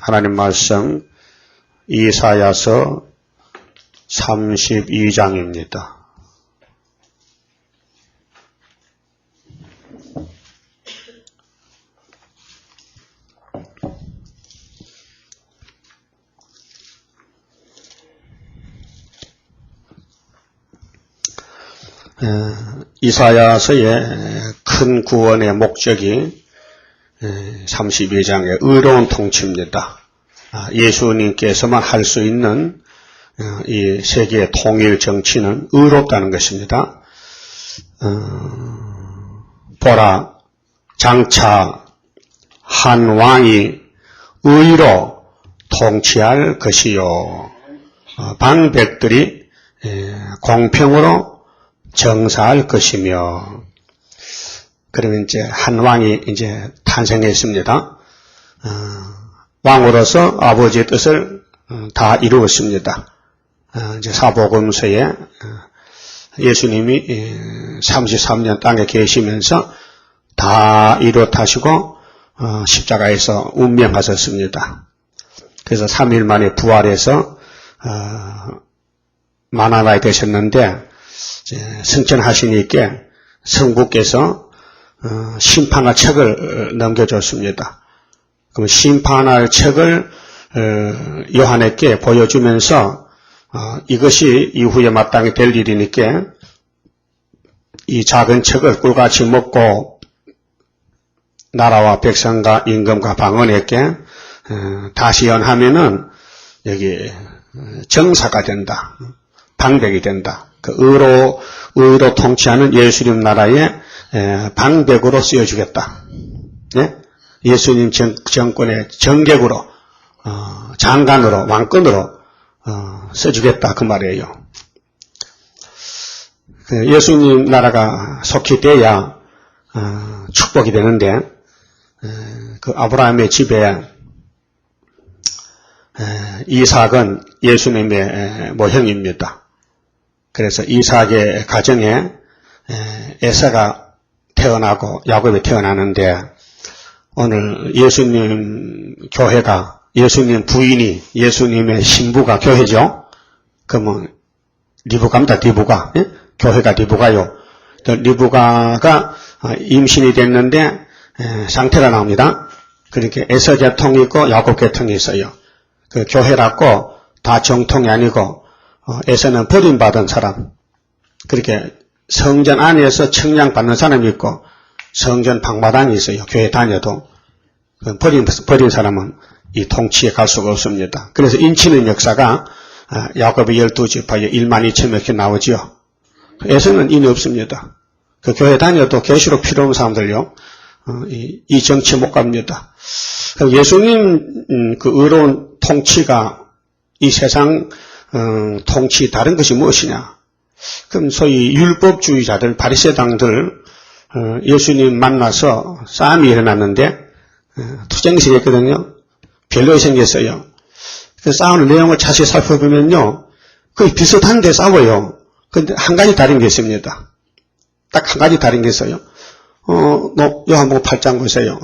하나님 말씀 이사야서 32장입니다. 이사야서의 큰 구원의 목적이 32장의 의로운 통치입니다. 예수님께서만 할 수 있는 이 세계의 통일 정치는 의롭다는 것입니다. 보라, 장차 한 왕이 의로 통치할 것이요, 방백들이 공평으로 정사할 것이며. 그러면 이제 한 왕이 이제 탄생했습니다. 왕으로서 아버지의 뜻을 다 이루었습니다. 이제 사복음서에 예수님이 33년 땅에 계시면서 다 이루었다시고 십자가에서 운명하셨습니다. 그래서 3일 만에 부활해서 만화가 되셨는데, 승천하시니까 성부께서 심판할 책을 넘겨줬습니다. 그럼 심판할 책을 요한에게 보여주면서 이것이 이후에 마땅히 될 일이니까 이 작은 책을 꿀같이 먹고 나라와 백성과 임금과 방언에게 다시 연하면은 여기 정사가 된다, 방백이 된다. 그 의로 통치하는 예수님 나라의 방백으로 쓰여주겠다. 예? 예수님 정권의 정객으로, 장관으로, 왕권으로 써주겠다, 그 말이에요. 그 예수님 나라가 속히 돼야 축복이 되는데, 그 아브라함의 집에 이삭은 예수님의 모형입니다. 그래서 이삭의 가정에 에사가 태어나고 야곱이 태어나는데, 오늘 예수님 교회가, 예수님 부인이 예수님의 신부가 교회죠. 그러면 리브가입니다. 리브가. 예? 교회가 리브가요. 리브가가 임신이 됐는데 상태가 나옵니다. 그렇게 에서 계통이 있고 야곱 계통이 있어요. 그 교회라고 다 정통이 아니고 에서는 버림받은 사람, 그렇게 성전 안에서 청량받는 사람이 있고 성전 방마당이 있어요. 교회 다녀도. 버린 사람은 이 통치에 갈 수가 없습니다. 그래서 인치는 역사가 야곱의 12지파에 12,000명 나오지요. 에서는 인이 없습니다. 그 교회 다녀도 계시록 필요 없는 사람들요, 이 정치 못 갑니다. 예수님 그 의로운 통치가 이 세상 통치 다른 것이 무엇이냐? 그럼 소위 율법주의자들, 바리새당들 예수님 만나서 싸움이 일어났는데 투쟁이 생겼거든요. 별로 생겼어요. 그 싸우는 내용을 자세히 살펴보면요, 거의 비슷한데 싸워요. 근데 한 가지 다른 게 있습니다. 딱 한 가지 다른 게 있어요. 요한복음 8장 보세요.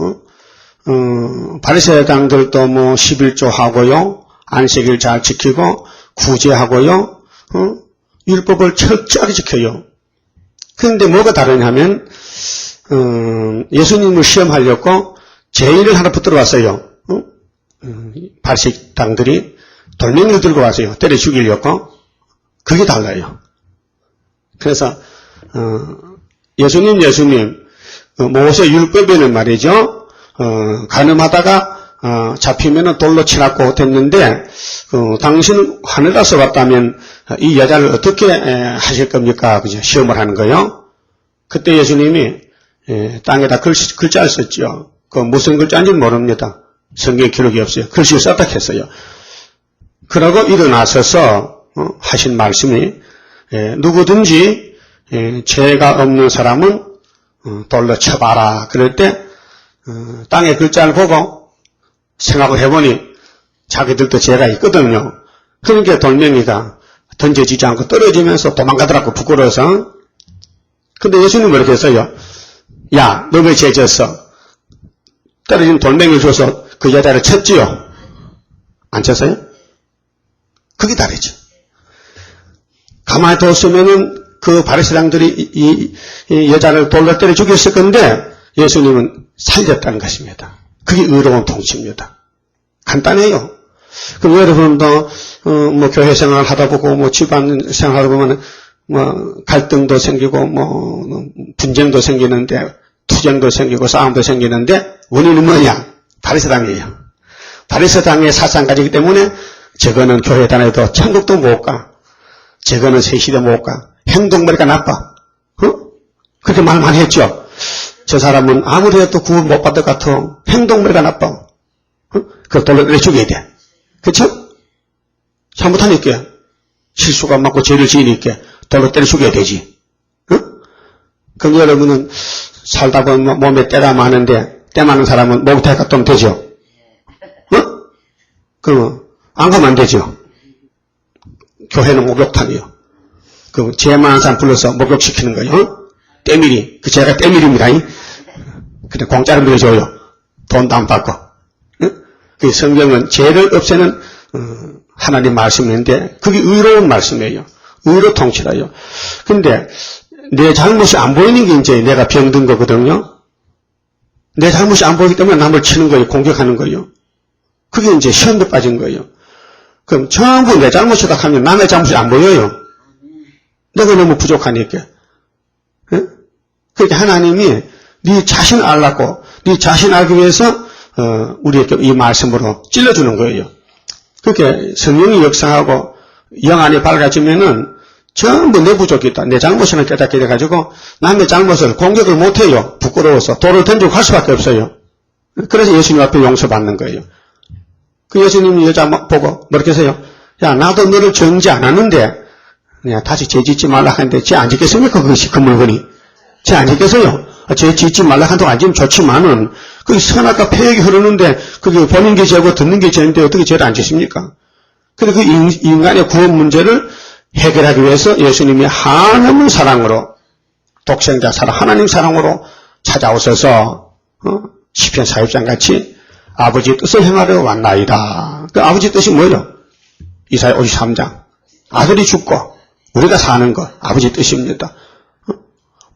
바리새당들도 뭐 11조 하고요, 안식일 잘 지키고 구제하고요, 율법을 철저하게 지켜요. 그런데 뭐가 다르냐면 예수님을 시험하려고 제의를 하나 붙들어 왔어요. 바리새당들이 돌멩이를 들고 왔어요. 때려 죽이려고. 그게 달라요. 그래서 예수님 모세 율법에는 말이죠, 가늠하다가 잡히면은 돌로 치라고 됐는데, 당신 하늘에서 왔다면 이 여자를 어떻게 하실 겁니까? 그죠? 시험을 하는 거요. 그때 예수님이 땅에다 글자를 썼죠. 그 무슨 글자인지는 모릅니다. 성경에 기록이 없어요. 글씨를 썼다 했어요. 그러고 일어나서서 하신 말씀이, 누구든지 죄가 없는 사람은 돌로 쳐봐라. 그럴 때 땅의 글자를 보고 생각을 해보니 자기들도 죄가 있거든요. 그러니까 돌멩이가 던져지지 않고 떨어지면서 도망가더라고, 부끄러워서. 근데 예수님은 그렇게 했어요. 야, 너 왜 죄 졌어? 떨어진 돌멩이를 줘서 그 여자를 쳤지요. 안 쳤어요? 그게 다르죠. 가만히 뒀으면은 그 바리새인들이 이 여자를 돌로 때려 죽였을 건데 예수님은 살렸다는 것입니다. 그게 의로운 통치입니다. 간단해요. 그럼 여러분도 뭐 교회 생활을 하다 보고 뭐 집안 생활을 보면 뭐 갈등도 생기고 뭐 분쟁도 생기는데 투쟁도 생기고 싸움도 생기는데 원인은 뭐냐? 바리새당이에요. 바리새당의 사상가지기 때문에 저거는 교회 다녀도 천국도 못 가. 저거는 세시도 못 가. 행동머리가 나빠. 그렇게 말만 했죠. 저 사람은 아무리 해도 구원 못 받을 것 같아. 행동머리가 나빠. 그걸 돌로 때려 죽여야 돼. 그쵸? 잘못하니까. 실수가 많고 죄를 지으니까 돌로 때려 죽여야 되지. 그럼 여러분은 살다 보면 몸에 때가 많은데 때 많은 사람은 목욕탕에 갔다 오면 되죠? 그럼 안 가면 안 되죠? 교회는 목욕탕이요. 그 죄 많은 사람 불러서 목욕시키는 거예요. 때밀이. 그 죄가 때밀입니다. 근데 공짜로 밀어줘요. 돈도 안 받고. 그 성경은 죄를 없애는 하나님 말씀인데 그게 의로운 말씀이에요. 의로 통치라요. 근데 내 잘못이 안 보이는 게 이제 내가 병든 거거든요. 내 잘못이 안 보이기 때문에 남을 치는 거예요. 공격하는 거예요. 그게 이제 시험에 빠진 거예요. 그럼 전부 내 잘못이다 하면 남의 잘못이 안 보여요. 내가 너무 부족하니까. 그러니까 하나님이 네 자신 알라고, 네 자신 알기 위해서 우리에게 이 말씀으로 찔러주는 거예요. 그렇게 성령이 역사하고 영 안이 밝아지면은 전부 내 부족이 있다. 내 잘못을 깨닫게 돼가지고 남의 잘못을 공격을 못해요. 부끄러워서 돌을 던지고 갈 수밖에 없어요. 그래서 예수님 앞에 용서받는 거예요. 그 예수님이 여자 보고 뭐렇게 하세요? 야, 나도 너를 정죄 안 하는데 내가 다시 죄 짓지 말라 하는데 죄 안 짓겠습니까? 그것이 그 물건이. 죄 안 짓겠어요? 죄 짓지 말라 한다고 안 짓면 좋지만은 그게 선악과 폐역이 흐르는데 그게 보는 게 죄고 듣는 게 죄인데 어떻게 죄를 안 짓습니까? 근데 그 인간의 구원 문제를 해결하기 위해서 예수님이 한없는 사랑으로 독생자 사랑, 하나님 사랑으로 찾아오셔서 시편 40장 같이 아버지 뜻을 행하려 왔나이다. 그 아버지 뜻이 뭐예요? 이사야 53장. 아들이 죽고 우리가 사는 거 아버지 뜻입니다.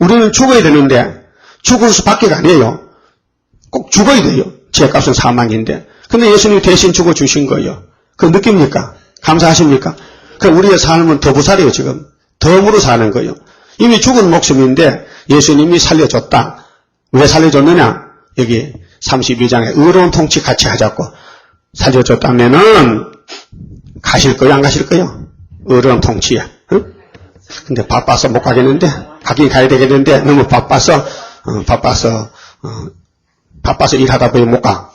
우리는 죽어야 되는데 죽을 수밖에 아니에요. 꼭 죽어야 돼요. 죄값은 사망인데. 근데 예수님이 대신 죽어주신 거예요. 그거 느낍니까? 감사하십니까? 그럼 우리의 삶은 더 부살이에요, 지금. 덤으로 사는 거예요. 이미 죽은 목숨인데 예수님이 살려줬다. 왜 살려줬느냐? 여기 32장에 의로운 통치 같이 하자고 살려줬다면은 가실 거예요, 안 가실 거예요? 의로운 통치야. 응? 근데 바빠서 못 가겠는데, 가긴 가야 되겠는데, 너무 바빠서 일하다 보니 못 가.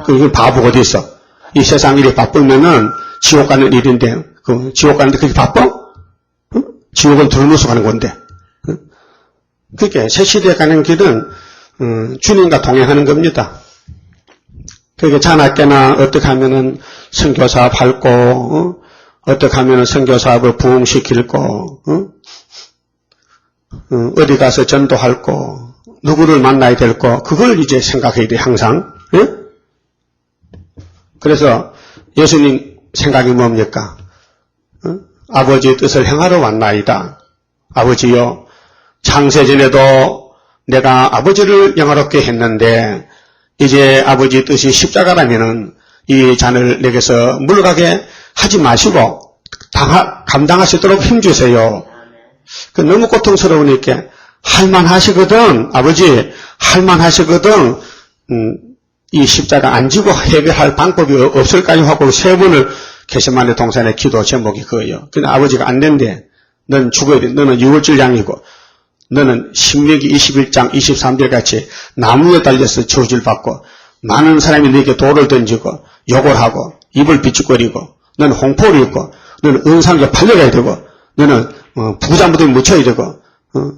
그게 바보가 어디 있어? 이 세상 일이 바쁘면은 지옥 가는 일인데, 지옥 가는데 그렇게 바빠? 응? 지옥은 들어누서 가는 건데. 응? 그렇게 새 시대에 가는 길은, 주님과 동행하는 겁니다. 그렇게 자나깨나 어떻게 하면은 선교사업 할 거, 어떻게 하면은 선교사업을 부흥시킬 거, 어디 가서 전도할 거, 누구를 만나야 될 거, 그걸 이제 생각해야 돼, 항상. 응? 그래서 예수님 생각이 뭡니까? 아버지의 뜻을 행하러 왔나이다. 아버지요, 창세전에도 내가 아버지를 영화롭게 했는데 이제 아버지 뜻이 십자가라면은 이 잔을 내게서 물러가게 하지 마시고 감당할 수 있도록 힘주세요. 그 너무 고통스러우니까 할만하시거든. 아버지 할만하시거든. 이 십자가 안 지고 해결할 방법이 없을까요? 하고 3번을 겟세마네 동산의 기도 제목이 그거예요. 근데 아버지가 안 된대. 넌 죽어야 돼. 너는 유월절 양이고 너는 신명기 21장 23절 같이 나무에 달려서 저주를 받고 많은 사람이 너에게 돌을 던지고 욕을 하고 입을 비축거리고 너는 홍포를 입고 너는 은상에 팔려가야 되고 너는 부자무덤에 묻혀야 되고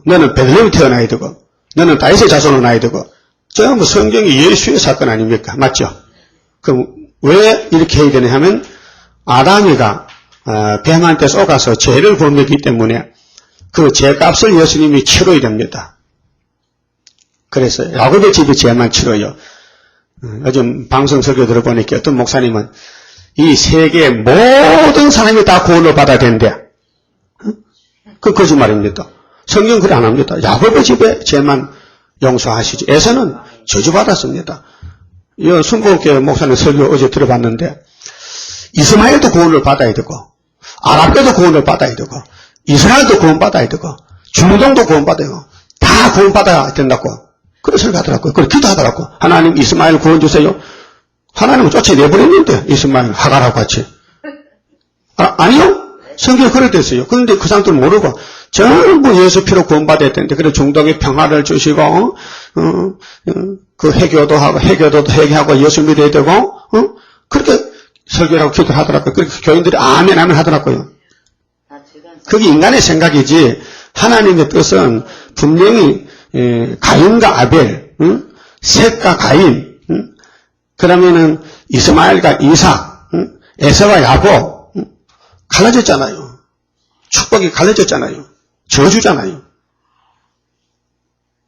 너는 베들레헴에 태어나야 되고 너는 다윗의 자손으로 나야 되고 전부 성경이 예수의 사건 아닙니까? 맞죠? 그럼 왜 이렇게 해야 되냐 하면 아담이가 뱀한테 속아서 죄를 범했기 때문에 그 죄값을 예수님이 치러야 됩니다. 그래서 야곱의 집이 죄만 치러요. 요즘 방송 설교 들어보니까 어떤 목사님은 이 세계의 모든 사람이 다 구원을 받아야 된대. 그 거짓말입니다. 성경 그래 안 합니다. 야곱의 집에 죄만 용서하시지. 에서는 저주받았습니다. 이 순복음교회 목사님 설교 어제 들어봤는데 이스마엘도 구원을 받아야 되고 아랍교도 구원을 받아야 되고 이스라엘도 구원받아야 되고 중동도 구원받아야 되고 다 구원받아야 된다고 그런 설교 하더라고요. 그걸 기도하더라고요. 하나님 이스마엘 구원 주세요. 하나님은 쫓아내버렸는데 이스마엘 하가라고 같이. 아니요? 성경에 그래 됐어요. 그런데 그 사람들은 모르고 전부 예수 피로 구원받아야 되는데 그래 중동에 평화를 주시고 그 해교도 회개하고 예수 믿어야 되고 그렇게 설교를 하고 기도를 하더라고요. 그렇게 교인들이 아멘 아멘 하더라고요. 그게 인간의 생각이지 하나님의 뜻은 분명히 가인과 아벨, 셋과 가인, 그러면은 이스마엘과 이삭, 에서와 야곱 갈라졌잖아요. 축복이 갈라졌잖아요. 저주잖아요.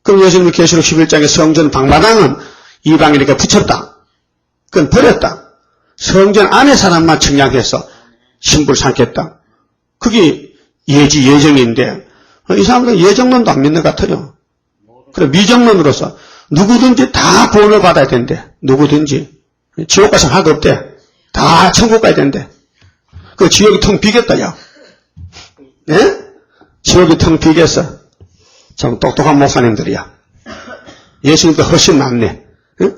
그럼 예수님이 계시록 11장에 성전 방마당은 이방인에게 붙였다. 그건 버렸다. 성전 안에 사람만 청량해서 신부를 삼겠다. 그게 예정인데 이 사람들은 예정론도 안 믿는 것 같아요. 그래 미정론으로서 누구든지 다 구원을 받아야 된대. 누구든지. 지옥 가서 하나도 없대. 다 천국 가야 된대. 그 지옥이 텅 비겠다, 야. 예? 지옥이 텅 비겠어. 참 똑똑한 목사님들이야. 예수님도 훨씬 낫네. 예?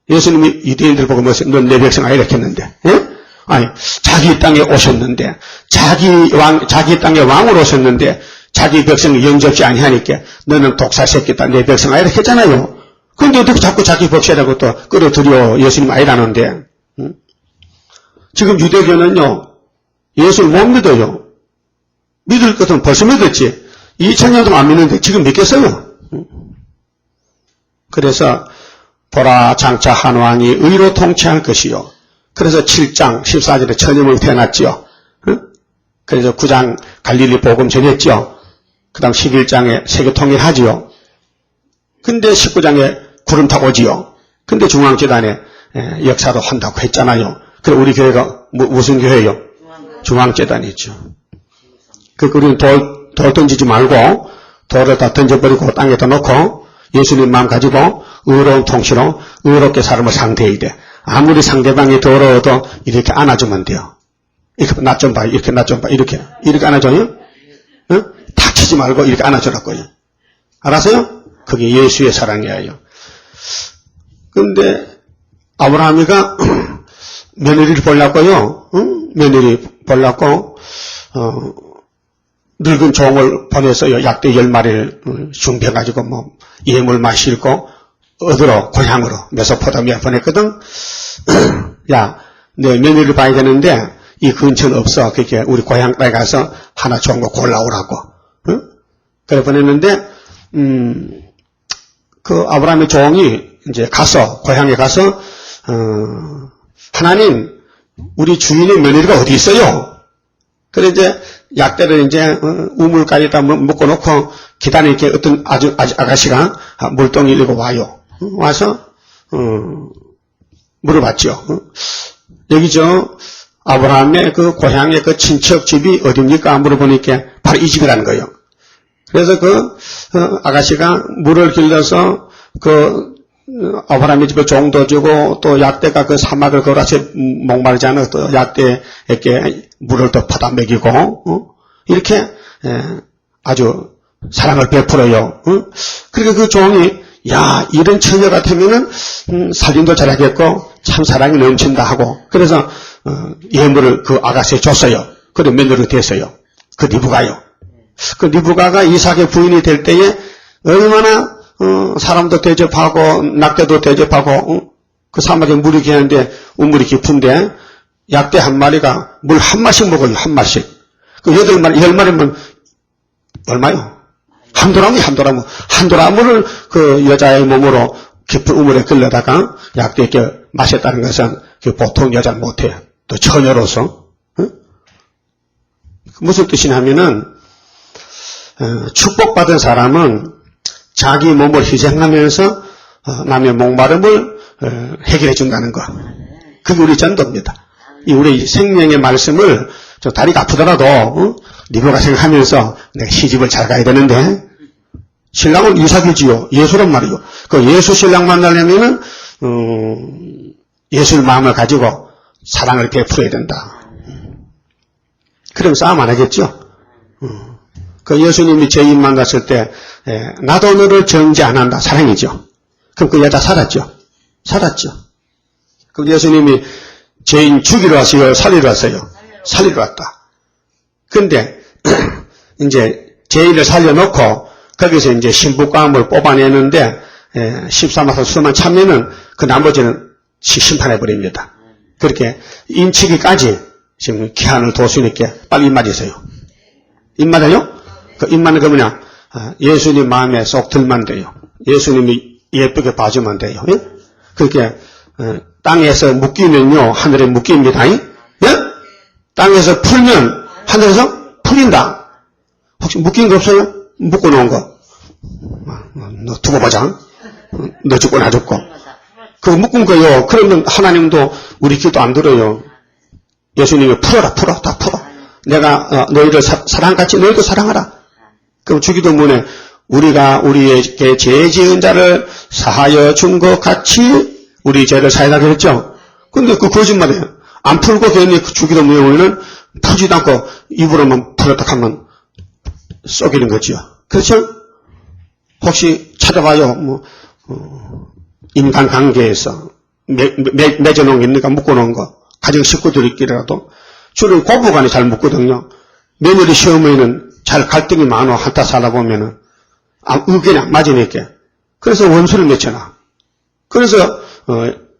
예수님이 유대인들 보고 넌 내 백성 아니라 했는데. 예? 아니, 자기 땅에 오셨는데, 자기 땅에 왕으로 오셨는데, 자기 백성이 영접지 아니하니까, 너는 독사 새끼다, 내 백성 아니라 했잖아요. 그런데 어떻게 자꾸 자기 법세라고 또 끌어들여 예수님 아니라는데. 응? 지금 유대교는요, 예수를 못 믿어요. 믿을 것은 벌써 믿었지. 2000년 동안 안 믿는데 지금 믿겠어요. 응? 그래서, 보라 장차 한 왕이 의로 통치할 것이요. 그래서 7장 14절에 천임을 태어났지요. 응? 그래서 9장 갈릴리 복음 전했지요. 그 다음 11장에 세계 통일하지요. 근데 19장에 구름 타고 오지요. 근데 중앙재단에 역사도 한다고 했잖아요. 그래 우리 교회가 무슨 교회예요? 중앙재단이죠. 그 우리는 돌 던지지 말고 돌을 다 던져버리고 땅에다 놓고 예수님 마음 가지고 의로운 통치로 의롭게 사람을 상대해야 돼. 아무리 상대방이 더러워도 이렇게 안아주면 돼요. 이렇게 나 좀 봐, 이렇게 나 좀 봐, 이렇게 안아줘요? 응? 닥치지 말고 이렇게 안아주라고요. 알았어요? 그게 예수의 사랑이에요. 근데 아브라함이가 며느리를 보려고요. 응? 며느리 보려고 늙은 종을 보내서요. 약대 10마리를 준비해가지고 예물만 싣고 어디로 고향으로 메소포타미아 보냈거든. 야, 내 며느리를 봐야 되는데 이 근처는 없어. 그렇게 우리 고향 땅에 가서 하나 좋은 거 골라오라고. 응? 그래 보냈는데 그 아브라함의 종이 이제 가서 고향에 가서 하나님 우리 주인의 며느리가 어디 있어요? 그래 이제 약대를 이제 우물가에다 묶어놓고 기다리게 어떤 아가씨가 물동이 일고 와요. 와서 물어봤죠. 여기 아브라함의 그 고향의 그 친척 집이 어디입니까? 물어보니까 바로 이 집이라는 거예요. 그래서 그 아가씨가 물을 길러서 그 아브라함의 집에 종도 주고 또 약대가 그 사막을 걸어서 목마르잖아요. 또 약대에게 물을 또 퍼다 먹이고 이렇게 아주 사랑을 베풀어요. 그러니까 그 종이 야 이런 처녀 같으면은 살림도 잘하겠고 참 사랑이 넘친다 하고 그래서 예물을 그 아가씨에 줬어요. 그리고 며느리가 됐어요. 그 리브가요. 그 리브가가 이삭의 부인이 될 때에 얼마나 사람도 대접하고 낙대도 대접하고 그 사막에 물이 기는데 우물이 깊은데 약대 한 마리가 물 한 마씩 먹어요. 한 마씩. 그 8마리 10마리면 얼마요? 한 도라무를 그 여자의 몸으로 깊은 우물에 끌려다가 약대에게 마셨다는 것은 그 보통 여자는 못해요. 또 처녀로서. 무슨 뜻이냐면은 축복받은 사람은 자기 몸을 희생하면서 남의 목마름을 해결해 준다는 거. 그게 우리 전도입니다. 이 우리 생명의 말씀을 저 다리가 아프더라도 니모가 생각하면서 내가 시집을 잘 가야 되는데 신랑은 이삭이지요. 예수란 말이요. 그 예수 신랑 만나려면은 예수의 마음을 가지고 사랑을 베풀어야 된다. 그럼 싸움 안 하겠죠? 그 예수님이 죄인 만났을 때 나도 너를 정죄 안 한다. 사랑이죠. 그럼 그 여자 살았죠. 살았죠. 그럼 예수님이 죄인 죽이러 왔어요? 살리러 왔어요? 살리러 왔다. 근데 이제 죄인을 살려놓고 거기서 이제 신부감을 뽑아내는데 13마서 수만 참으면은 그 나머지는 심판해버립니다. 그렇게 인치기까지 지금 기한을 도수님께 빨리 입 맞으세요. 입 맞아요? 그 입 맞는 거 뭐냐? 예수님 마음에 쏙 들면 돼요. 예수님이 예쁘게 봐주면 돼요. 예? 그렇게 땅에서 묶이면요 하늘에 묶입니다. 예? 땅에서 풀면 하늘에서 풀린다. 혹시 묶인 거 없어요? 묶어놓은 거. 너 두고 보자. 너 죽고 나 죽고. 그거 묶은 거요. 그러면 하나님도 우리 기도 안 들어요. 예수님이 풀어라, 풀어, 다 풀어. 내가 너희를 사랑같이 너희도 사랑하라. 그럼 주기도문에 우리가 우리에게 죄 지은 자를 사하여 준 것 같이 우리 죄를 사해라 그랬죠. 근데 그 거짓말이에요. 안 풀고 괜히 주기도문에 오면은 풀지도 않고 입으로만 풀었다 하면 썩이는 거죠. 그렇죠? 혹시 찾아봐요. 인간관계에서 맺어놓은 게 있는가 묶어놓은 거. 가정 식구들끼리라도 주로 고부간에 잘 묶거든요. 며느리 시어머니는 잘 갈등이 많아. 한타 살다 보면은 의견이 안 맞으니까. 그래서 원수를 맺혀놔. 그래서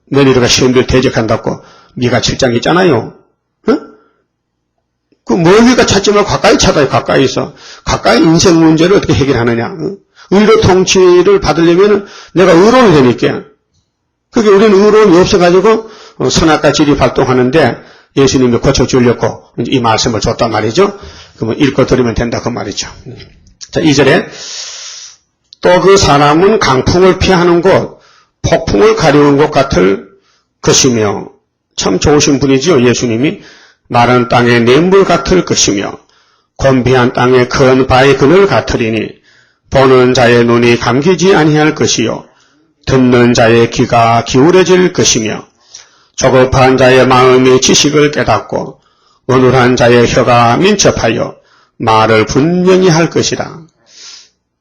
며느리가 시어머니를 대적한다고 미가 7장 있잖아요. 그 멀리가 찾지 말고 가까이 찾아요. 가까이서. 가까이 인생 문제를 어떻게 해결하느냐. 의로 통치를 받으려면 내가 의로워야 되니까. 그게 우리는 의로움이 없어가지고 선악과 질이 발동하는데 예수님이 고쳐주려고 이 말씀을 줬단 말이죠. 그러면 읽고 들으면 된다 그 말이죠. 자, 2절에 또 그 사람은 강풍을 피하는 곳, 폭풍을 가리우는 곳 같을 것이며 참 좋으신 분이죠. 예수님이 마른 땅의 냇물 같을 것이며 곤비한 땅의 큰 바위 그늘 같으리니 보는 자의 눈이 감기지 아니할 것이요 듣는 자의 귀가 기울어질 것이며 조급한 자의 마음이 지식을 깨닫고 어눌한 자의 혀가 민첩하여 말을 분명히 할 것이라.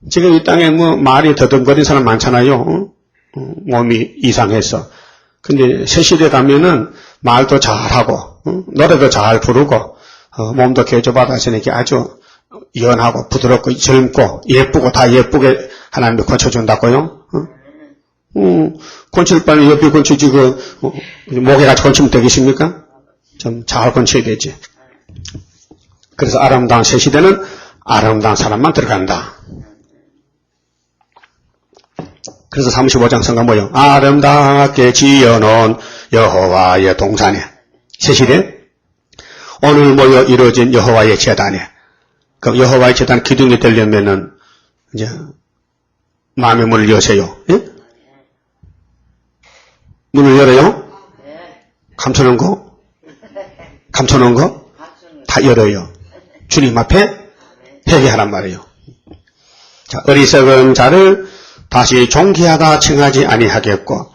지금 이 땅에 말이 더듬거리는 사람 많잖아요. 몸이 이상해서. 근데 새 시대 가면은 말도 잘하고 노래도 잘 부르고 몸도 개조받았으니까 아주 연하고 부드럽고 젊고 예쁘고 다 예쁘게 하나님이 고쳐준다고요. 건칠바는 옆에 건치지 목에 같이 건치면 되겠습니까? 좀 잘 건쳐야 되지. 그래서 아름다운 새 시대는 아름다운 사람만 들어간다. 그래서 35장 성가 뭐요? 아름답게 지어놓은 여호와의 동산에 새 시대 오늘 모여 이루어진 여호와의 제단에 그 여호와의 제단 기둥이 되려면은 이제 마음의 문을 여세요. 예? 문을 열어요? 감춰놓은 거? 감춰놓은 거? 다 열어요. 주님 앞에 회개하란 말이에요. 자, 어리석은 자를 다시 존귀하다 칭하지 아니하겠고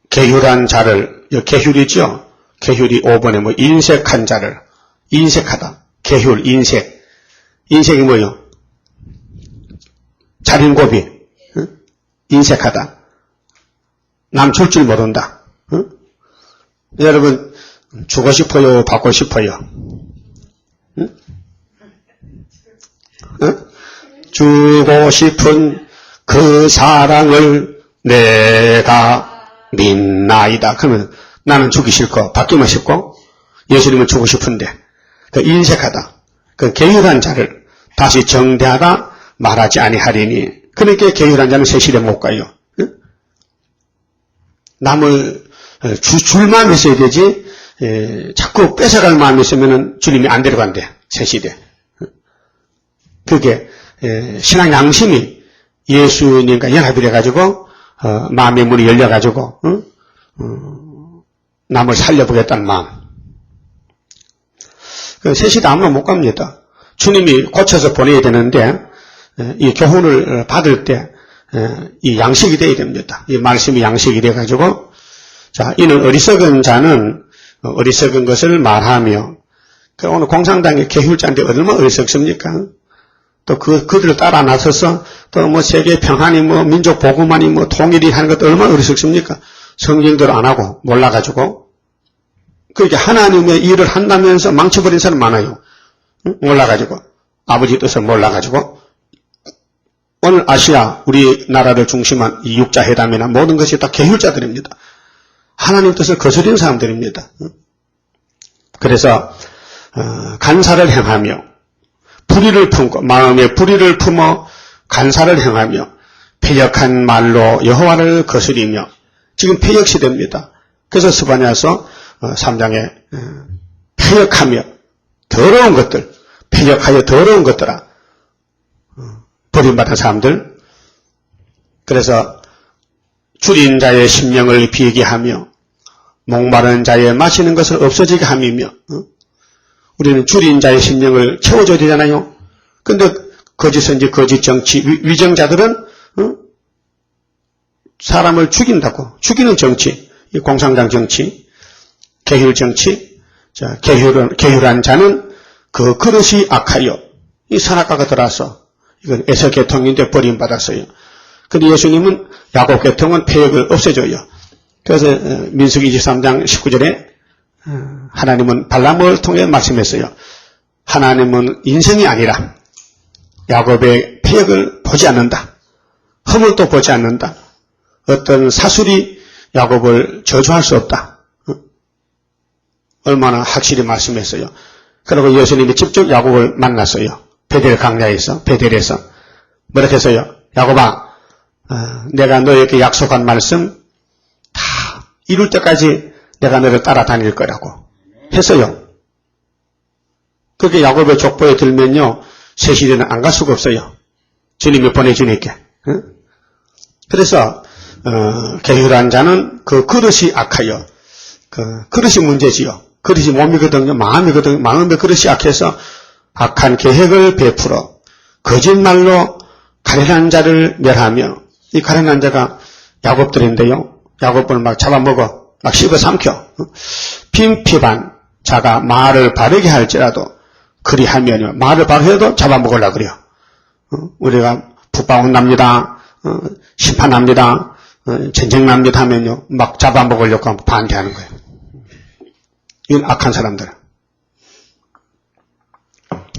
계휼한 자를 계휼이죠. 계휼이 5번에 인색한 자를 인색하다. 계휼 인색. 인색이 뭐예요? 자린고비. 응? 인색하다. 남 줄 줄 모른다. 응? 여러분 주고 싶어요? 받고 싶어요? 응? 응? 주고 싶은 그 사랑을 내가 믿나이다. 그러면 나는 주기 싫고 받기만 싶고 예수님은 주고 싶은데 그 인색하다. 그 계율한 자를 다시 정대하다 말하지 아니하리니. 그러니까 계율한 자는 새 시대 못 가요. 응? 남을 줄 마음이 있어야 되지 자꾸 뺏어갈 마음이 있으면 주님이 안 데려간대. 새 시대. 그게 신앙 양심이 예수님과 연합이 돼가지고 마음의 문이 열려가지고 남을 살려보겠다는 마음. 셋이 다 아무나 못 갑니다. 주님이 고쳐서 보내야 되는데 이 교훈을 받을 때 이 양식이 되어야 됩니다. 이 말씀이 양식이 돼가지고 자, 이는 어리석은 자는 어리석은 것을 말하며 오늘 공산당의 개휼자인데 얼마나 어리석습니까? 또 그들을 따라 나서서 또 뭐 세계 평안이 뭐 민족 복음만이 뭐 통일이 하는 것도 얼마나 어리석습니까? 성경대로 안 하고 몰라가지고 그렇게 하나님의 일을 한다면서 망쳐버린 사람 많아요. 응? 몰라가지고 아버지 뜻을 몰라가지고 오늘 아시아 우리나라를 중심한 이 육자회담이나 모든 것이 다 개휼자들입니다. 하나님 뜻을 거스린 사람들입니다. 그래서 간사를 행하며 불의를 품고 마음에 불의를 품어 간사를 행하며 패역한 말로 여호와를 거스리며 지금 패역 시대입니다. 그래서 스바냐서 3장에 패역하며 더러운 것들 패역하여 더러운 것들아 버림받은 사람들 그래서 줄인 자의 심령을 비게 하며 목마른 자의 마시는 것을 없어지게 함이며 우리는 줄인 자의 심령을 채워줘야 되잖아요. 근데 거짓선지 거짓 정치 위정자들은 사람을 죽인다고 죽이는 정치 이 공산당 정치 개휼 정치 자, 개휼한 자는 그 그릇이 악하여 이 선악과가 들어와서 이건 에서 계통인데 버림받았어요. 근데 예수님은 야곱 계통은 패역을 없애줘요. 그래서 민수기 23장 19절에 하나님은 발람을 통해 말씀했어요. 하나님은 인생이 아니라 야곱의 패역을 보지 않는다. 허물도 보지 않는다. 어떤 사술이 야곱을 저주할 수 없다. 얼마나 확실히 말씀했어요. 그리고 예수님이 직접 야곱을 만났어요. 베델 강야에서 베델에서 뭐라고 했어요? 야곱아 내가 너에게 약속한 말씀 다 이룰 때까지 내가 너를 따라다닐 거라고 했어요. 그렇게 야곱의 족보에 들면요 새시대는 안 갈 수가 없어요. 주님이 보내주니까. 그래서 개휼한 자는 그 그릇이 악하여 그 그릇이 문제지요. 그릇이 몸이거든요. 마음이거든요. 마음의 그릇이 악해서 악한 계획을 베풀어 거짓말로 가련한 자를 멸하며 이 가련한 자가 야곱들인데요. 야곱을 막 잡아먹어 막 씹어 삼켜 빈피반 자가 말을 바르게 할지라도 그리하면요 말을 바르게 해도 잡아먹으려고 그래요. 우리가 북방운 납니다. 심판합니다. 전쟁 납니다 하면요 막 잡아먹으려고 반대하는 거예요. 이건 악한 사람들.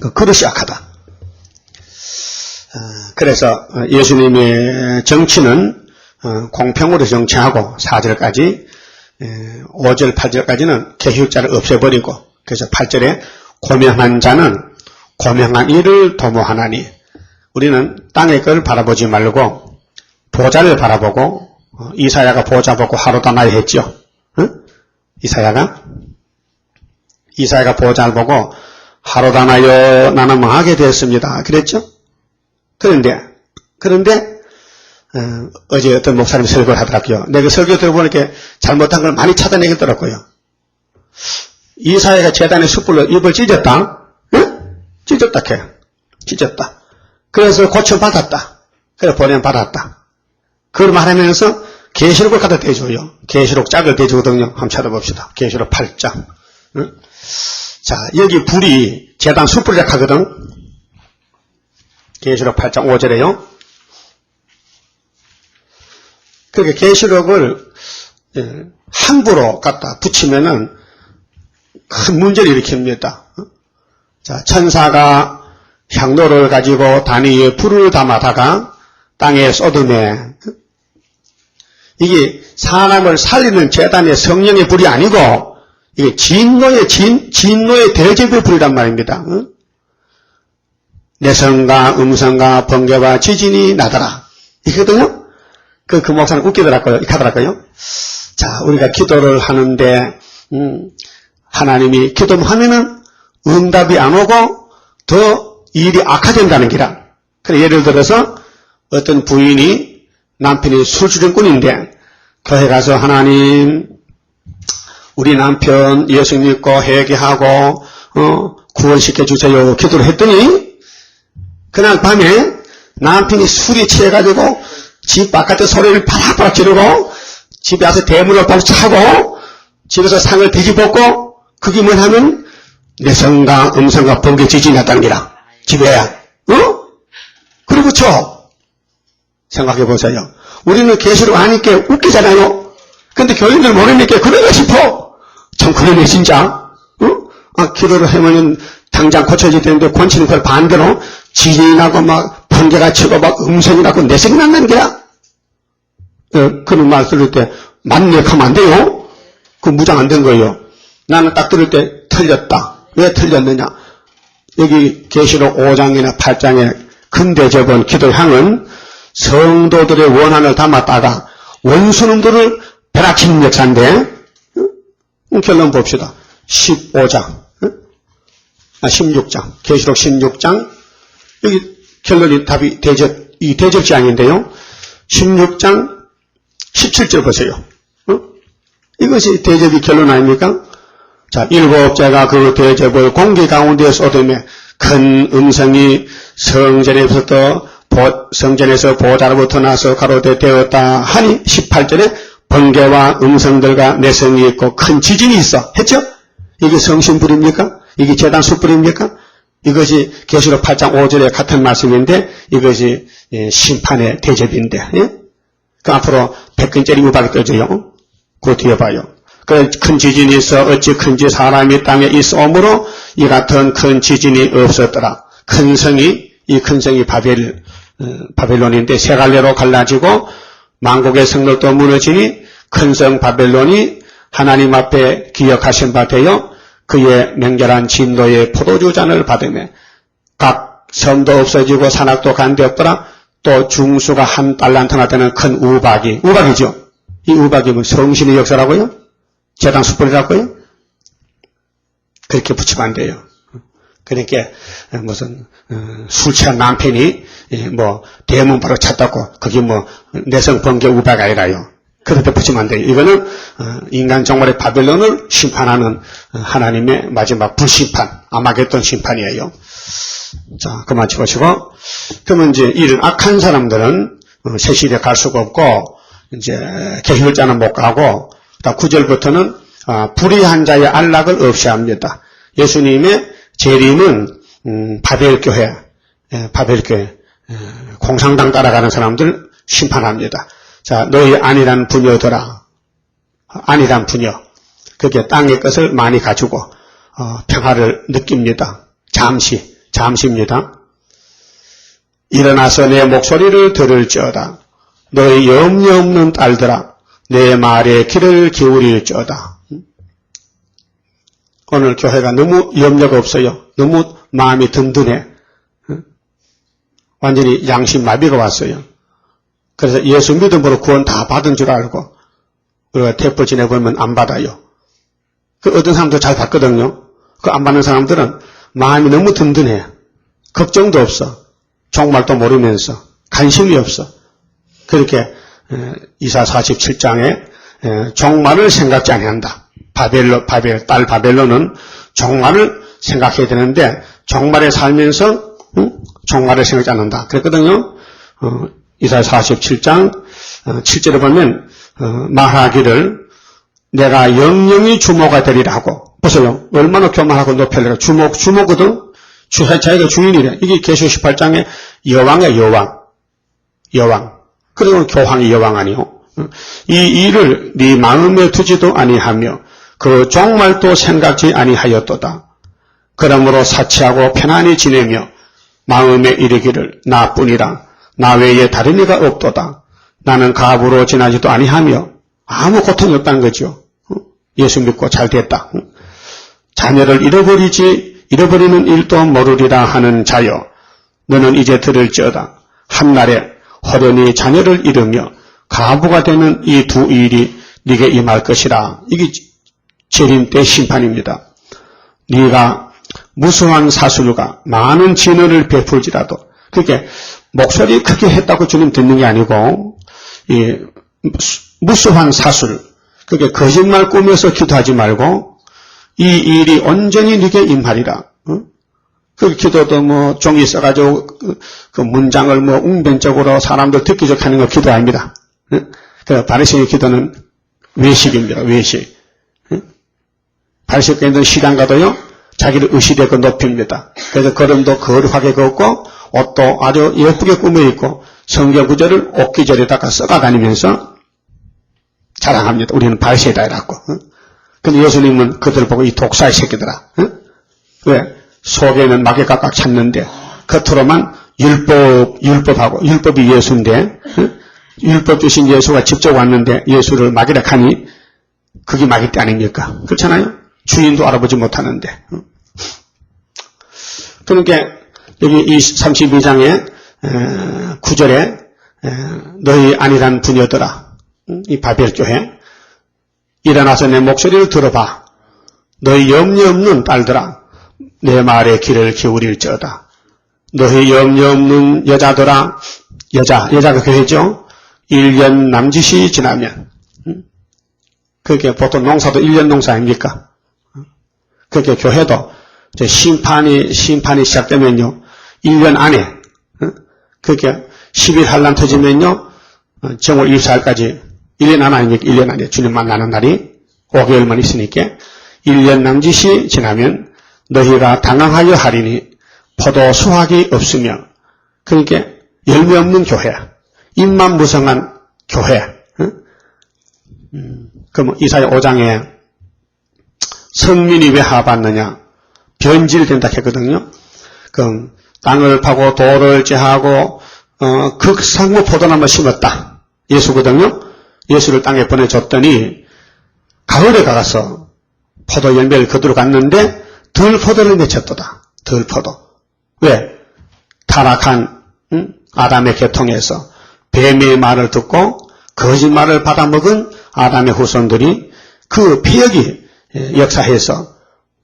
그 그릇이 악하다. 그래서 예수님의 정치는 공평으로 정치하고 4절까지 5절 8절까지는 계휼자를 없애버리고 그래서 8절에 고명한 자는 고명한 일을 도모하나니 우리는 땅의 걸 바라보지 말고 보좌를 바라보고 이사야가 보좌 보고 하루다나이 했죠. 응? 이사야가 보좌를 보고 하루다나여 나는 망하게 되었습니다. 그랬죠? 그런데 어제 어떤 목사님이 설교를 하더라고요. 내가 설교 들어보니까 잘못한 걸 많이 찾아내겠더라고요. 이사야가 제단의 숯불로 입을 찢었다. 응? 찢었다. 그래서 고쳐받았다. 그래서 보냄받았다. 그걸 말하면서 계시록을 갖다 대줘요. 계시록 짝을 대주거든요. 한번 찾아봅시다. 계시록 8장. 응? 자, 여기 불이 제단 숯불이라고 하거든. 계시록 8장 5절에요. 그렇게 계시록을 함부로 갖다 붙이면은 큰 문제를 일으킵니다. 자, 천사가 향로를 가지고 단위 위에 불을 담아다가 땅에 쏟음에 이게 사람을 살리는 제단의 성령의 불이 아니고 이게 진노의 대접의 불이란 말입니다. 내성과 음성과 번개와 지진이 나더라. 이거거든요. 그 목사는 웃기더라고요. 이렇게 하더라고요. 자, 우리가 기도를 하는데 하나님이 기도하면은 응답이 안 오고 더 일이 악화된다는 기라. 그래 예를 들어서 어떤 부인이 남편이 술주정꾼인데 교회 가서 하나님 우리 남편 예수 믿고 회개하고 구원시켜 주세요 기도를 했더니 그날 밤에 남편이 술이 취해가지고 집 바깥에 소리를 바락바락 지르고 집에 와서 대문을 꼭 차고 집에서 상을 뒤집었고 그게 뭐냐면 내성과 음성과 번개 지진이 났다는 게라. 집에야. 그리고 생각해 보세요. 우리는 계시록 아니까 웃기잖아요. 근데 교인들 모르니까 그런가 싶어. 참 그러네 진짜. 기도를 하면 당장 고쳐질 텐데 권치는 걸 반대로 지진이 나고 막 번개가 치고 막 음성이 나고 내성이 난다는 게야. 그런 말 들을 때 맞네 하면 안 돼요. 그 무장 안 된 거예요. 나는 딱 들을 때 틀렸다. 왜 틀렸느냐? 여기 계시록 5장이나 8장의 근대접은 기도향은 성도들의 원한을 담았다가 원수놈들을 벼락치는 역사인데 결론 봅시다. 16장 계시록 16장 여기 결론이 답이 이 대접지향인데요. 16장 17절 보세요. 이것이 대접이 결론 아닙니까? 자, 일곱째가 그 대접을 공기 가운데에서 얻으며 큰 음성이 성전에서 보좌로부터 나서 가로되 되었다 하니 18절에 번개와 음성들과 내성이 있고 큰 지진이 있어 했죠? 이게 성신불입니까? 이게 제단 숯불입니까? 이것이 계시록 8장 5절에 같은 말씀인데 이것이 심판의 대접인데 그 앞으로 백근짜리 우박이 떠져요. 그 뒤에 봐요. 큰 지진이 있어 어찌 큰지 사람이 땅에 있어오므로 이 같은 큰 지진이 없었더라. 큰 성이 바벨론인데 세 갈래로 갈라지고 만국의 성벽도 무너지니 큰 성 바벨론이 하나님 앞에 기억하신 바 되어 그의 맹렬한 진노의 포도주 잔을 받으며 각 섬도 없어지고 산악도 간데 없더라. 또 중수가 한 달란트나 되는 큰 우박이죠. 이 우박이면 성신의 역사라고요? 제단 숯불이라고요? 그렇게 붙이면 안 돼요. 그러니까 무슨 술 취한 남편이 대문 바로 찼다고 그게 내성 번개 우박이 아니라요. 그렇게 붙이면 안 돼요. 이거는 인간 정말의 바벨론을 심판하는 하나님의 마지막 불심판, 아마겟돈 심판이에요. 자, 그만 치보시고 그러면 이제 이런 악한 사람들은 세실에 갈 수가 없고 이제 계율자는 못 가고 9절부터는 불의한 자의 안락을 없이 합니다. 예수님의 재림은 바벨교회 공산당 따라가는 사람들 심판합니다. 자, 너희 안이란 부녀들아, 안이란 부녀, 그게 땅의 것을 많이 가지고 평화를 느낍니다. 잠시입니다. 일어나서 내 목소리를 들을지어다. 너희 염려 없는 딸들아, 내 말에 귀를 기울일지어다. 오늘 교회가 너무 염려가 없어요. 너무 마음이 든든해. 완전히 양심마비가 왔어요. 그래서 예수 믿음으로 구원 다 받은 줄 알고 우리가 태포 지내보면 안 받아요. 그 어떤 사람도 잘 받거든요. 그 안 받는 사람들은 마음이 너무 든든해. 걱정도 없어. 종말도 모르면서 관심이 없어. 그렇게 이사 47장에 종말을 생각지 아니한다. 딸 바벨론은 종말을 생각해야 되는데 종말에 살면서 종말을 생각지 않는다. 그랬거든요. 이사 47장 7절에 보면 말하기를 내가 영영이 주모가 되리라 하고 보세요. 얼마나 교만하고 높여내가 주모거든. 자기가 주인이래. 이게 계시록 18장에 여왕이야. 여왕. 그리고 교황이 여왕 아니요. 이 일을 네 마음에 두지도 아니하며 그 종말도 생각지 아니하였도다. 그러므로 사치하고 편안히 지내며 마음에 이르기를 나뿐이라 나 외에 다른 이가 없도다. 나는 갑으로 지나지도 아니하며 아무 고통이 없다는 거죠. 예수 믿고 잘 됐다. 자녀를 잃어버리는 일도 모르리라 하는 자여 너는 이제 들을지어다. 한날에 호련히 자녀를 잃으며 가부가 되는 이 두 일이 네게 임할 것이라. 이게 재림 때 심판입니다. 네가 무수한 사술과 많은 진언을 베풀지라도 그게 목소리 크게 했다고 주님 듣는 게 아니고 이 무수한 사술 그게 거짓말 꾸며서 기도하지 말고 이 일이 온전히 네게 임하리라. 그 기도도 뭐 종이 써가지고 그 문장을 뭐 웅변적으로 사람들 듣기 좋게 하는 거 기도 아닙니다. 그 바리새인의 기도는 외식입니다. 외식. 바리새인들은 시장 가도요 자기를 의식되고 높입니다. 그래서 걸음도 거룩하게 걷고 옷도 아주 예쁘게 꾸며 입고 성경 구절을 옥기절에다가 써가 다니면서 자랑합니다. 우리는 바리새인이라고. 근데 예수님은 그들 보고 이 독사의 새끼들아. 왜? 속에는 마귀 깍깍 찼는데 겉으로만 율법하고 율법이 예수인데 율법 주신 예수가 직접 왔는데 예수를 마귀라 하니 그게 마귀 때 아닙니까? 그렇잖아요? 주인도 알아보지 못하는데. 그러니까 여기 이 32장의 9절에 너희 아니란 부녀들아 이 바벨교회 일어나서 내 목소리를 들어봐. 너희 염려 없는 딸들아 내 말에 귀를 기울일지어다. 너희 염려 없는 여자들아 여자가 교회죠. 1년 남짓이 지나면 그게 보통 농사도 1년 농사 아닙니까? 그렇게 교회도 심판이 시작되면요 1년 안에 그게 10일 한란 터지면요 정월 24일까지 1년 안 아닙니까? 1년 안에 주님 만나는 날이 5개월만 있으니까 1년 남짓이 지나면 너희가 당황하여 하리니 포도 수확이 없으며 그러니까 열매 없는 교회 입만 무성한 교회 그럼 이사야 5장에 성민이 왜 하받느냐 변질된다 했거든요. 그럼 땅을 파고 돌을 제하고 극상무 포도나무 심었다 예수거든요. 예수를 땅에 보내줬더니 가을에 가서 포도 열매를 거두러 갔는데 덜 포도를 맺혔도다. 덜 포도. 왜? 타락한 아담의 계통에서 뱀의 말을 듣고 거짓말을 받아먹은 아담의 후손들이 그 폐역이 역사해서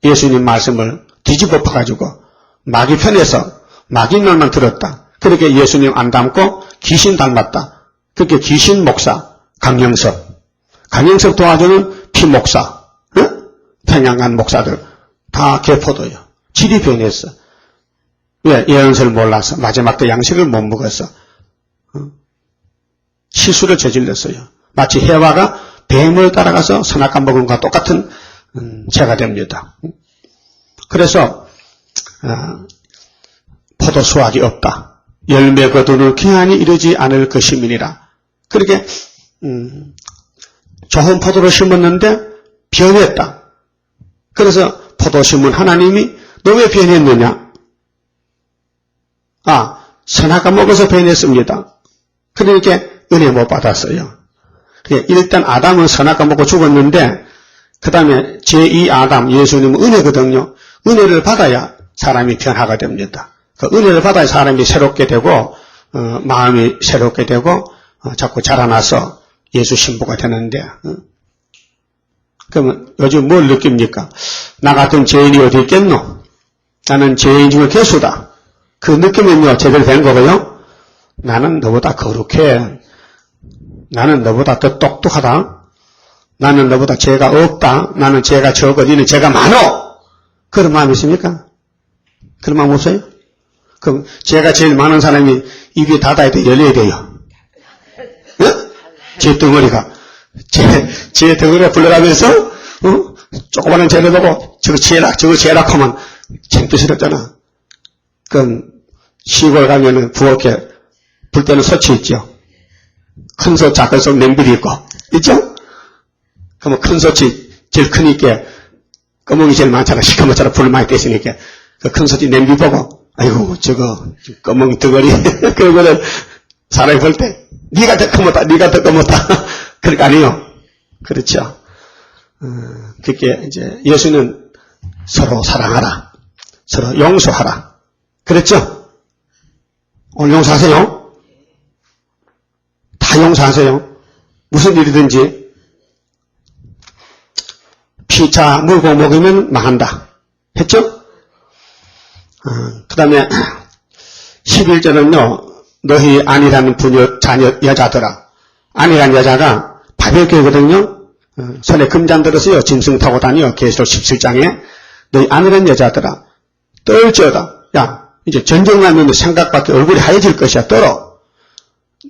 예수님 말씀을 뒤집어 파가지고 마귀 편에서 마귀 말만 들었다. 그렇게 예수님 안 닮고 귀신 닮았다. 그렇게 귀신 목사 강영석 도와주는 피목사 평양간 목사들 다 개포도요. 질이 변했어. 왜? 예언서를 몰라서 마지막 때 양식을 못 먹어서 실수를 저질렀어요. 마치 해와가 뱀을 따라가서 선악과 먹은 것과 똑같은 죄가 됩니다. 그래서 포도 수확이 없다. 열매 거두는 기한이 이르지 않을 것임이니라. 그렇게 좋은 포도를 심었는데 변했다. 그래서 포도 심은 하나님이 너 왜 변했느냐? 선악과 먹어서 변했습니다. 그러니까 은혜 못 받았어요. 일단 아담은 선악과 먹고 죽었는데 그 다음에 제2 아담 예수님은 은혜거든요. 은혜를 받아야 사람이 변화가 됩니다. 그 은혜를 받아야 사람이 새롭게 되고 마음이 새롭게 되고 자꾸 자라나서 예수 신부가 되는데 그러면 요즘 뭘 느낍니까? 나 같은 죄인이 어디 있겠노? 나는 죄인 중에 괴수다. 그 느낌은요 제대로 된 거고요. 나는 너보다 거룩해. 나는 너보다 더 똑똑하다. 나는 너보다 죄가 없다. 나는 죄가 적어. 너는 죄가 많어. 그런 마음이 있습니까? 그런 마음 없어요? 그럼 죄가 제일 많은 사람이 입이 닫아야 돼? 열려야 돼요? 죄 덩어리가. 죄 덩어리가 불러가면서 조그마한 죄를 보고 저거 죄라 하면 창피스럽잖아. 그럼 시골 가면은 부엌에 불 때는 솥이 있죠. 큰 솥, 작은 솥, 냄비도 있고 있죠? 그러면 큰 솥이 제일 크니까 꺼멍이 제일 많잖아. 시커멓잖아. 불을 많이 뗐으니까 그 큰 솥이 냄비 보고 아이고 저거 꺼멍이 덩어리 그러고는 사람이 볼 때 네가 더 커먹다 그럴 거 아니에요. 그렇죠. 그게 이제 예수는 서로 사랑하라, 서로 용서하라. 그랬죠? 오늘 용서하세요. 다 용서하세요. 무슨 일이든지 피차 물고 먹으면 망한다. 했죠? 그 다음에 11절은요. 너희 아니라는 부녀 자녀 여자들아. 아니란 여자가 바벨교거든요. 손에 금잔 들어서요 짐승 타고 다녀. 계시록 17장에 너희 아내란 여자들아 떨지어다. 야 이제 전쟁 나면 생각밖에 얼굴이 하얘질 것이야. 떨어.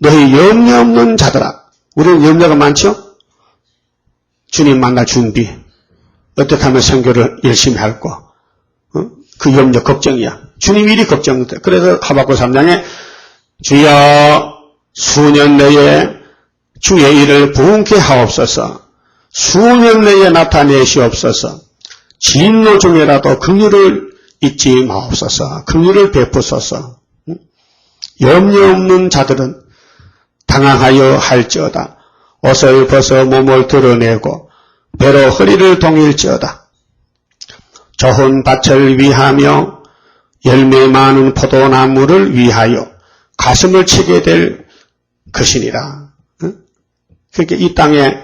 너희 염려 없는 자들아. 우리는 염려가 많죠? 주님 만날 준비. 어떻게 하면 선교를 열심히 할 거. 그 염려 걱정이야. 주님 일이 걱정돼. 그래서 하박국 3장에 주여 수년 내에 주의 일을 부흥케 하옵소서. 수년 내에 나타내시옵소서. 진노 중에라도 긍휼을 잊지 마옵소서. 긍휼을 베푸소서. 염려 없는 자들은 당황하여 할지어다. 옷을 벗어 몸을 드러내고 배로 허리를 동일지어다. 좋은 밭을 위하며 열매 많은 포도나무를 위하여 가슴을 치게 될 것이니라. 그렇게 이 땅에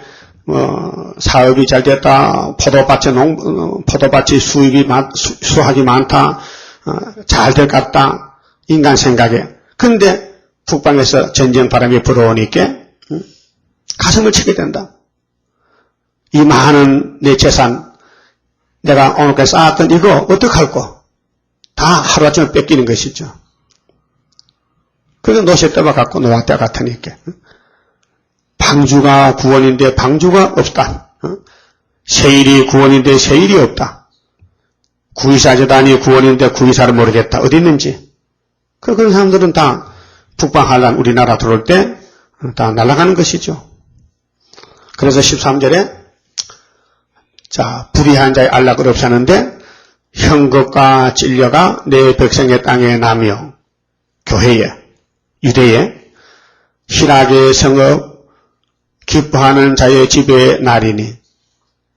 사업이 잘 됐다. 포도밭이 수확이 많다. 잘 될 것 같다. 인간 생각에. 근데 북방에서 전쟁 바람이 불어오니까 가슴을 치게 된다. 이 많은 내 재산, 내가 오늘까지 쌓았던 이거 어떡할꼬? 다 하루아침에 뺏기는 것이죠. 그래서 노새떼와 같고 노약대 같으니까. 방주가 구원인데 방주가 없다. 세일이 구원인데 세일이 없다. 구이사재단이 구원인데 구이사를 모르겠다. 어디 있는지. 그런 사람들은 다 북방 한란 우리나라 들어올 때 다 날아가는 것이죠. 그래서 13절에 자 불의한 자의 안락을 없애는데 형극과 찔려가 내 백성의 땅에 나며 교회에 유대에 희락의 성읍 기뻐하는 자의 집에 나리니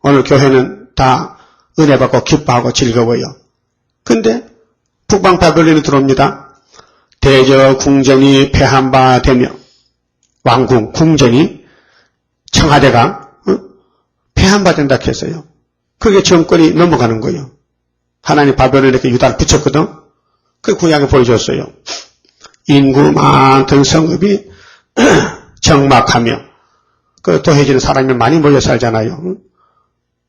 오늘 교회는 다 은혜 받고 기뻐하고 즐거워요. 근데 북방 바벨론이 들어옵니다. 대저 궁전이 패한 바 되며 왕궁 궁전이 청와대가 패한 바 된다 했어요. 그게 정권이 넘어가는 거예요. 하나님 바벨론에 이렇게 유다를 붙였거든. 그 구약에 보여줬어요. 인구 많던 성읍이 정막하며 그 도해지는 사람이 많이 모여 살잖아요.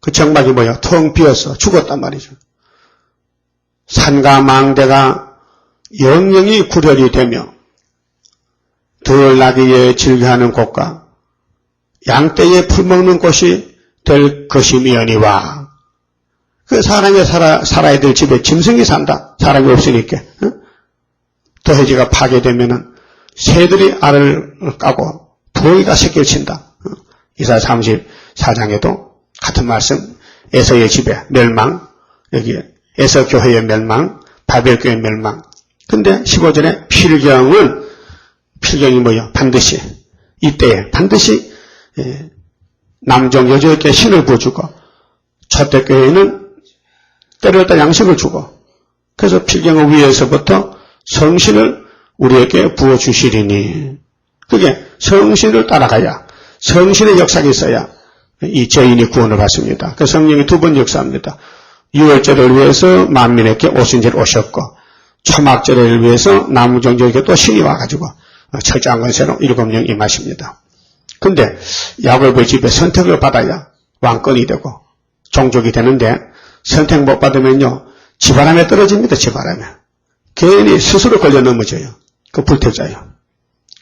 그 정막이 뭐야? 텅 비어서 죽었단 말이죠. 산과 망대가 영영이 구렬이 되며 덜 나기에 즐겨하는 곳과 양떼에 풀 먹는 곳이 될 것이미여니와 그 사람이 살아야 될 집에 짐승이 산다. 사람이 없으니까. 도해지가 파괴되면은 새들이 알을 까고 부엉이가 새끼를 친다. 이사야 34장에도 같은 말씀. 에서의 집에 멸망, 여기 에서 교회의 멸망, 바벨 교회의 멸망. 근데 15절에 필경이 뭐예요? 반드시 이때에 반드시 남종 여종에게 신을 부어주고 첫대 교회는 때렸다 양식을 주고 그래서 필경을 위해서부터 성신을 우리에게 부어주시리니 그게 성신을 따라가야 성신의 역사가 있어야 이 죄인이 구원을 받습니다. 그 성령이 두 번 역사합니다. 유월절을 위해서 만민에게 오순절 오셨고 초막절을 위해서 남종족에게 또 신이 와가지고 철저한 권세로 7명 임하십니다. 근데 야곱의 집에 선택을 받아야 왕권이 되고 종족이 되는데 선택 못 받으면요 지바람에 떨어집니다. 지바람에 괜히 스스로 걸려 넘어져요. 그 불태자예요.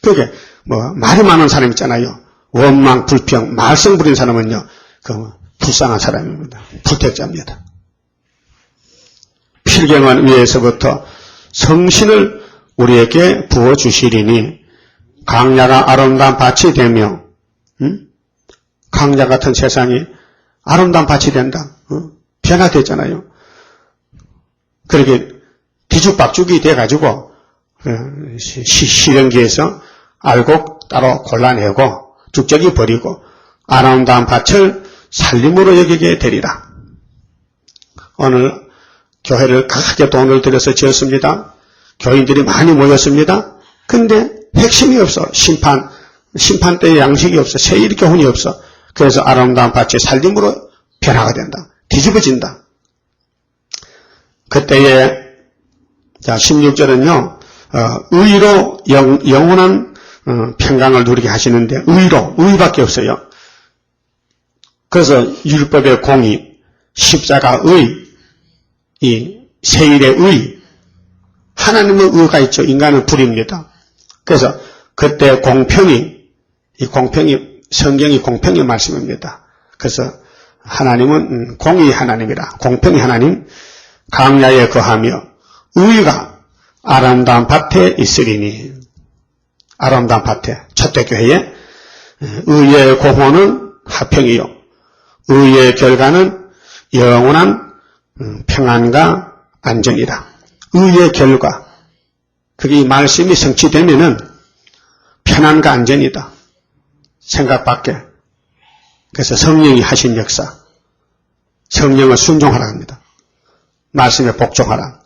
그게 뭐 말이 많은 사람 있잖아요. 원망 불평 말썽 부린 사람은요 그 불쌍한 사람입니다. 불태자입니다. 필경을 위해서부터 성신을 우리에게 부어주시리니 강야가 아름다운 밭이 되며 강야 같은 세상이 아름다운 밭이 된다. 변화됐잖아요. 그렇게 뒤죽박죽이 돼가지고 실현기에서 알곡 따로 골라내고 죽적이 버리고 아름다운 밭을 살림으로 여기게 되리라. 오늘 교회를 크게 돈을 들여서 지었습니다. 교인들이 많이 모였습니다. 근데 핵심이 없어. 심판 때의 양식이 없어. 세일 교훈이 없어. 그래서 아름다운 밭이 살림으로 변화가 된다. 뒤집어진다. 그때에 자 16절은요. 의로 영원한 평강을 누리게 하시는데 의밖에 없어요. 그래서 율법의 공의, 십자가의, 이 세일의 의, 하나님의 의가 있죠. 인간은 불입니다. 그래서 그때 공평이, 이 공평이, 성경이 공평의 말씀입니다. 그래서 하나님은 공의 하나님이라, 공평의 하나님, 광야에 거하며 의가 아름다운 밭에 있으리니, 아름다운 밭에, 초대교회에 의의 공헌은 화평이요, 의의 결과는 영원한 평안과 안정이라. 의의 결과, 그게 이 말씀이 성취되면은 편안과 안전이다. 생각 밖에. 그래서 성령이 하신 역사, 성령을 순종하라 합니다. 말씀에 복종하라.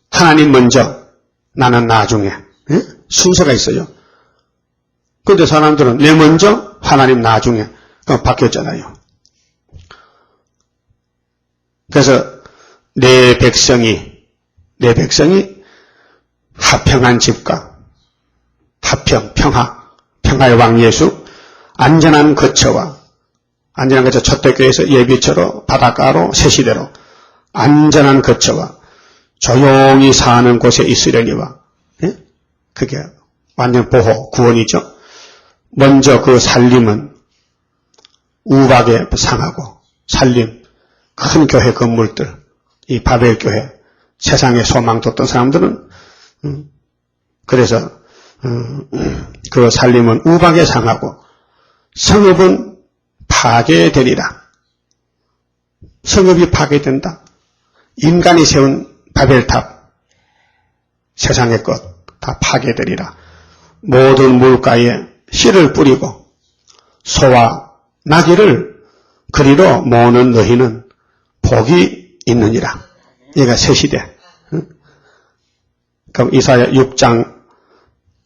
하나님 먼저, 나는 나중에. 예? 순서가 있어요. 그런데 사람들은 내 먼저, 하나님 나중에. 바뀌었잖아요. 그래서 내 백성이 화평한 집과 화평, 평화의 왕 예수, 안전한 거처와, 안전한 거처, 초대교회에서 예비처로, 바닷가로, 새시대로, 안전한 거처와 조용히 사는 곳에 있으려니와, 예? 그게 완전 보호, 구원이죠. 먼저 그 살림은 우박에 상하고, 살림, 큰 교회 건물들, 이 바벨교회, 세상에 소망 뒀던 사람들은, 그래서, 그 살림은 우박에 상하고, 성읍은 파괴되리라. 성읍이 파괴된다. 인간이 세운 바벨탑, 세상의 것 다 파괴되리라. 모든 물가에 씨를 뿌리고 소와 나귀를 그리로 모으는 너희는 복이 있느니라. 얘가 새 시대. 그럼 이사야 6장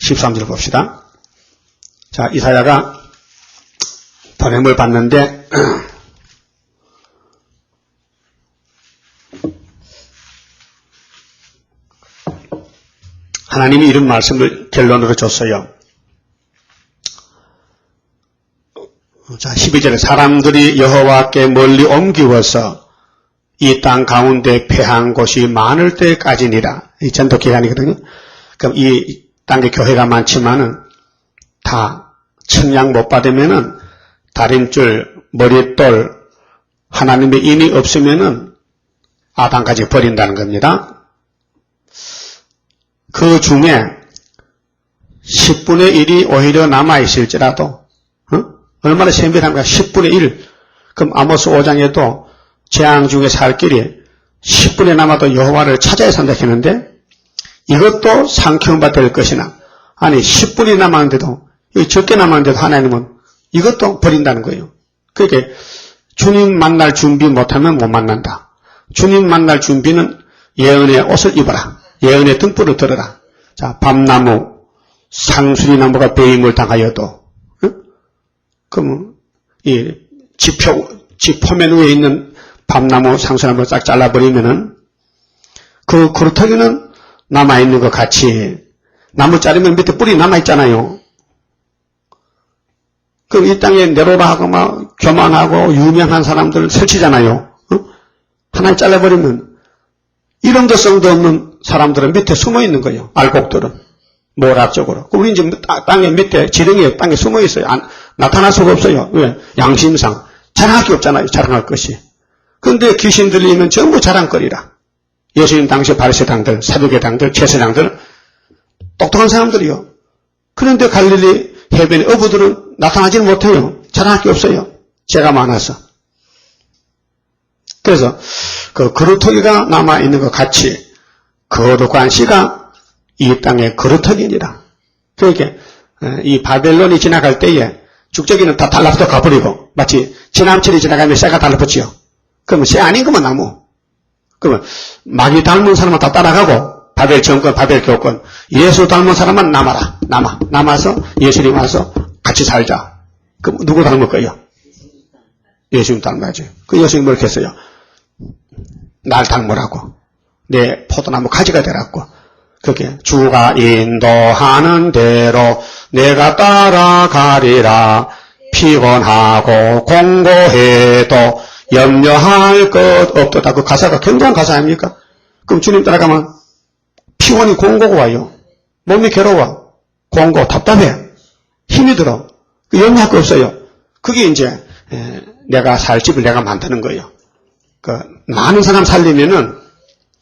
13절 봅시다. 자, 이사야가 보냄을 받는데 하나님이 이런 말씀을 결론으로 줬어요. 자, 12절에 사람들이 여호와께 멀리 옮기워서 이 땅 가운데 패한 곳이 많을 때까지니라. 이 전도 기간이거든요. 그럼 이 땅에 교회가 많지만은 다 청량 못 받으면은 다림줄, 머릿돌, 하나님의 인이 없으면은 아담까지 버린다는 겁니다. 그 중에 10분의 1이 오히려 남아있을지라도, 얼마나 세밀한가? 10분의 1. 그럼 아모스 5장에도 재앙 중에 살 길이 10분에 남아도 여호와를 찾아야 산다 했는데, 이것도 상켜움바 될 것이나, 아니 10분이 남았는데도, 적게 남았는데도 하나님은 이것도 버린다는 거예요. 그러니까 주님 만날 준비 못하면 못 만난다. 주님 만날 준비는 예언의 옷을 입어라. 예언의 등불을 들어라. 자, 밤나무, 상수리나무가 배임을 당하여도, 그러면 이 집 표면 위에 있는 밤나무, 상수나무를 싹 잘라버리면은 그 그루터기는 남아있는 것 같이, 나무 자르면 밑에 뿌리 남아있잖아요. 그럼 이 땅에 내로라 하고 막 교만하고 유명한 사람들 설치잖아요. 하나 잘라버리면 이름도 성도 없는 사람들은 밑에 숨어 있는 거예요. 알곡들은. 모락 쪽으로. 우리 이제 땅에 밑에, 지렁이에 땅에 숨어 있어요. 나타날 수가 없어요. 왜? 양심상. 자랑할 게 없잖아요. 자랑할 것이. 그런데 귀신 들리면 전부 자랑거리라. 예수님 당시 바리새당들, 사두개당들, 제사장들, 똑똑한 사람들이요. 그런데 갈릴리 해변의 어부들은 나타나지는 못해요. 자랑할 게 없어요. 죄가 많아서. 그래서 그 그루터기가 남아있는 것 같이 거룩한 씨가 이 땅의 그루터기니라. 그러니까 이 바벨론이 지나갈 때에 죽저기는 다 달라붙어 가버리고 마치 지남철이 지나가면 쇠가 달라붙지요. 그러면 쇠 아닌 것만 나무. 그러면 마귀 닮은 사람은 다 따라가고 바벨 정권, 바벨 교권, 예수 닮은 사람만 남아서 예수님 와서 같이 살자. 그럼 누구 닮을 거예요? 예수님 닮아야지. 그 예수님 뭘 했어요? 날 닮으라고. 내 포도나무 가지가 되라고. 그게 주가 인도하는 대로 내가 따라가리라. 피곤하고 공고해도 염려할 것 없도다. 그 가사가 굉장한 가사 아닙니까? 그럼 주님 따라가면 피곤이 공고가 와요. 몸이 괴로워. 공고, 답답해. 힘이 들어. 염려할 거 없어요. 그게 이제 내가 살 집을 내가 만드는 거예요. 그 많은 사람 살리면은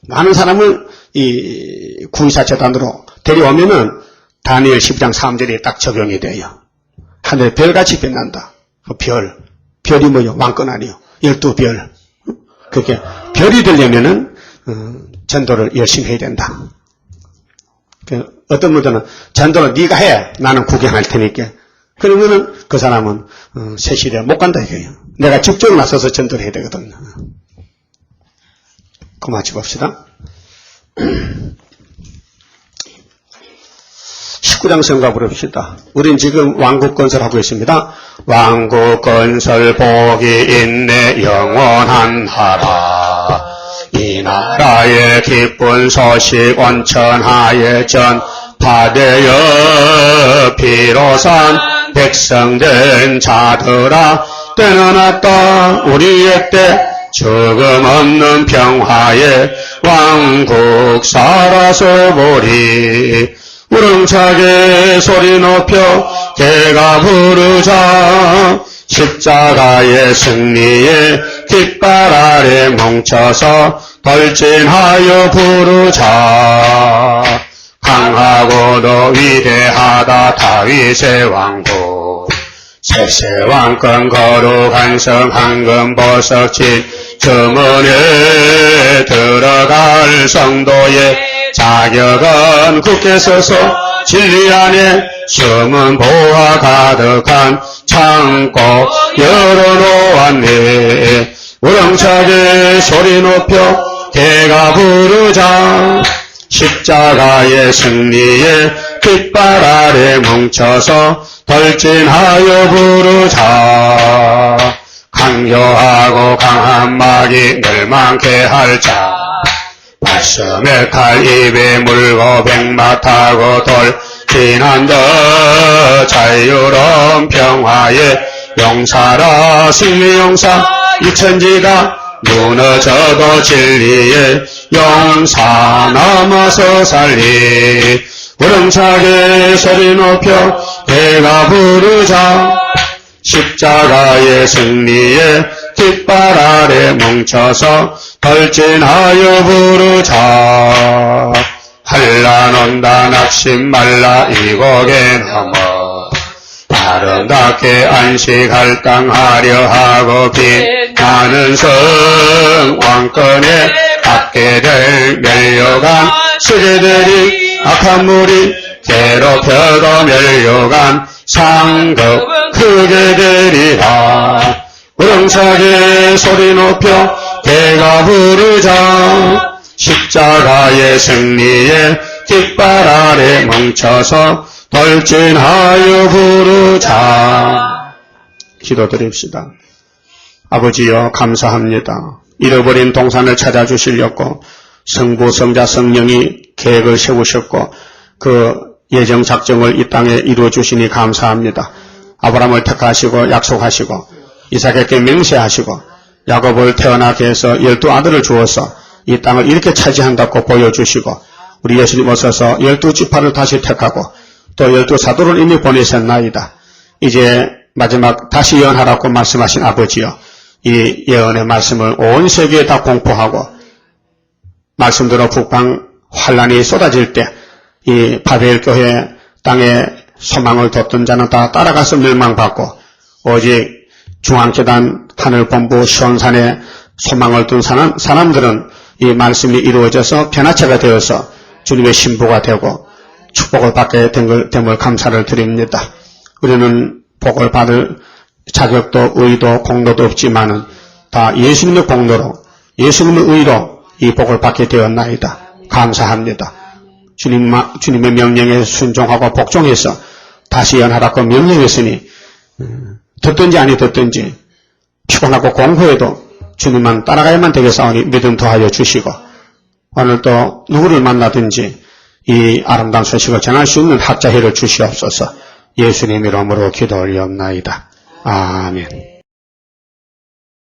많은 사람을 이 구의사 재단으로 데려오면은 다니엘 12장 3절에 딱 적용이 돼요. 하늘에 별같이 빛난다. 그 별이 뭐요? 왕권 아니요. 12별. 그렇게 별이 되려면은 전도를 열심히 해야 된다. 어떤 분들은 전도를 네가 해. 나는 구경할 테니까. 그러면은 그 사람은 새시대 못 간다 이거예요. 내가 직접 나서서 전도를 해야 되거든요. 그만 봅시다. 19장 성가 부릅시다. 우린 지금 왕국 건설하고 있습니다. 왕국 건설 복이 있네 영원한 나라. 이 나라의 기쁜 소식 온천하에 전파되어 비로산 백성된 자들아 때는 왔다 우리의 때 조금 없는 평화에 왕국 살아서 보리. 우렁차게 소리 높여 개가 부르자. 십자가의 승리에 깃발 아래 뭉쳐서 돌진하여 부르자. 강하고도 위대하다 다윗의 왕국. 셋세 왕권 거룩한 성 황금보석진 주문에 들어갈 성도의 자격은 굳게 서서 진리 안에 숨은 보화 가득한 창고 열어놓았네. 우렁차게 소리 높여 개가 부르자. 십자가의 승리에 깃발 아래 뭉쳐서 돌진하여 부르자. 강교하고 강한 막이 늘 많게 할 자. 말씀의 칼 입에 물고 백마 타고 돌진한다. 자유로운 평화의 용사라. 승리 용사 이천지가 무너져도 진리의 용사 남아서 살리. 우렁차게 소리 높여 개가 부르자. 십자가의 승리에 깃발 아래 뭉쳐서 돌진하여 부르자. 한란온다 낙심 말라 이곡에 넘어 아름답게 안식할 땅 하려 하고 빛나는 성 왕권에 갖게 될 멸류관 세대들이 악한 무리 괴롭혀도 멸류관 상급 크게 되리라. 우렁차게 소리 높여 개가 부르자. 십자가의 승리에 깃발 아래 뭉쳐서 돌진하여 부르자. 기도드립시다. 아버지여 감사합니다. 잃어버린 동산을 찾아주시려고 성부 성자 성령이 계획을 세우셨고 그 예정 작정을 이 땅에 이루어 주시니 감사합니다. 아브라함을 택하시고 약속하시고 이삭에게 맹세하시고 야곱을 태어나게 해서 12아들을 주어서 이 땅을 이렇게 차지한다고 보여주시고 우리 예수님 오셔서 12지파를 다시 택하고 또 12사도를 이미 보내셨나이다. 이제 마지막 다시 예언하라고 말씀하신 아버지여, 이 예언의 말씀을 온 세계에 다 공포하고 말씀대로 북방 환란이 쏟아질 때 이 바벨 교회 땅에 소망을 뒀던 자는 다 따라가서 멸망받고 오직 중앙재단 하늘본부 시온산에 소망을 둔 사람들은 이 말씀이 이루어져서 변화체가 되어서 주님의 신부가 되고 축복을 받게 됨을 감사를 드립니다. 우리는 복을 받을 자격도 의도 공로도 없지만은 다 예수님의 공로로 예수님의 의로 이 복을 받게 되었나이다. 감사합니다. 주님의 명령에 순종하고 복종해서 다시 예언하라고 명령했으니 듣든지 아니 듣든지 피곤하고 공허해도 주님만 따라가야만 되겠사오니 믿음 더하여 주시고 오늘 또 누구를 만나든지 이 아름다운 소식을 전할 수 있는 학자회를 주시옵소서. 예수님 이름으로 기도 올리옵나이다. 아멘.